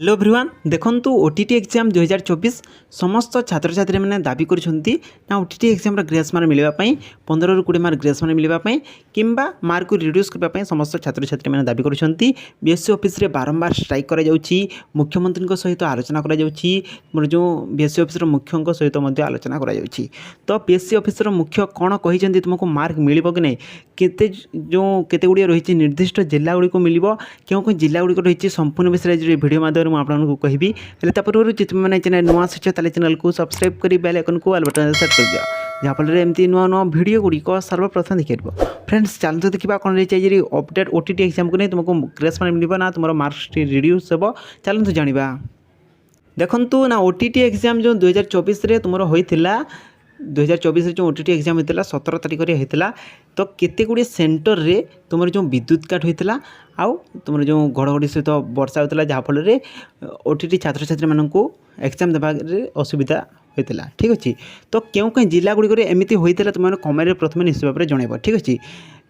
Hello everyone देखंतु OTT exam 2024 समस्त छात्र छात्री मैंने दाबी करछंती ना ओटीटी एग्जाम ग्रेस मार्क मिलवा पई 15 रु 20 मार्क ग्रेस मार्क मिलवा पई किंबा मार्क को रिड्यूस करबा पई समस्त छात्र छात्री मैंने दाबी करछंती। बीएससी ऑफिस रे बारंबार स्ट्राइक करा जाउची, मुख्यमंत्री को सहित आलोचना करा जाउची, मोर जो बीएससी ऑफिस रो मुख्य को सहित मध्ये आलोचना करा जाउची। तो बीएससी ऑफिस रो मुख्य कोन कहिसंती तुमको मार्क मिलिबो कि नै, केते जो केते गुडी रहिछि निर्दिष्ट जिल्ला गुडी को मिलिबो, क्यों जिल्ला गुडी को रहिछि संपूर्ण विषय रे वीडियो माध्यम मुझे आपको कहबी। हेल्ले पूर्व जितने मैंने चैनल नुआ से चैनल को सब्सक्राइब कर बेल आइकन को ऑल बटन सेट कर दिया, जहाँफल एमती नुआ नुआ वीडियो गुड़िक सर्वप्रथम देखिए। फ्रेंड्स चलते देखा कौन रही चाहिए अपडेट ओटीटी एग्जाम को नहीं तुमको ग्रेस मार्क मिल ना तुम मार्क्स रिड्यूस हे, चलते जाना। देखु ना ओटीटी एग्जाम जो 2024 रे तुम होता 2024 जो ओटीटी एग्जाम होता 17 तारिख में होता, तो केते गुड़े सेंटर रे तुम जो विद्युत काट होता आउ तुम जो घड़घड़ी सहित वर्षा होता जहाँफल ओटीटी छात्र छात्री मानक एग्जाम देवारे असुविधा होता। ठीक अच्छे, तो क्यों कहीं जिला गुड़िक एमती होता तुम कमेंट प्रथम निश्चित भाव में जनइब। ठीक अच्छे,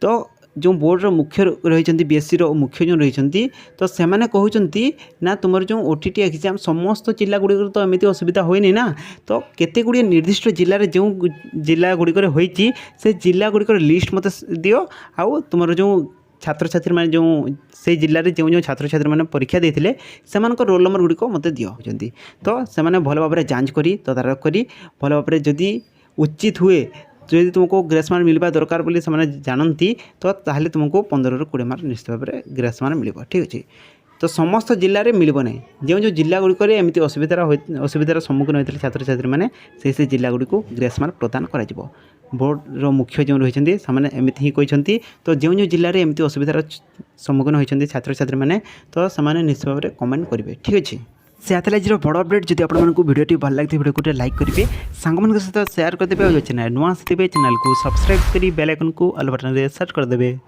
तो जो बोर्डर मुख्य रही बीएससी मुख्य जो रही तो से कहते ना तुम जो ओटीटी एग्जाम समस्त जिला गुड़िक तो एमती असुविधा होनी ना, तो केते गुड़िए निर्दिष्ट जिले में जो जिला गुड़िक होती से जिला गुड़िक लिस्ट मत दियो, आउ तुम जो छात्र छात्री मैंने जो से जिले में जो छात्र छात्री मैंने परीक्षा देते से रोल नंबर गुड़िक मत दियो। तो से भल भाव में जांच करी तदारख करी भल भाव में जदि उचित हुए जो तुमको ग्रेस मार्क मिलवा दरकार बोली से जानती, तो ताहले तुमको 15 रु 20 मार्क निश्चित भाव में ग्रेस मार्क मिल। ठीक अच्छे, तो समस्त जिले में मिल ना, जो जिला गुड़िक एमती असुविधार सम्मुखीन होते छात्र छात्री मैंने से जिला गुड़ी को ग्रेस मार्क प्रदान कर बोर्डर मुख्य जो रही एमती ही कहते। तो जो जिले में एमती असुविधार सम्मुखीन होती छात्र छात्री मैंने तो से निश्चित भाव में कमेंट करेंगे। ठीक अच्छे, से आज बड़ अपडेट जब आपको वीडियो भल लगे वीडियो को लाइक करेंगे, सांग सहित शेयर करदे और चैनल नुआ चैनल को सब्सक्राइब कर बेल आइकन को ऑल बटन सेट करदे।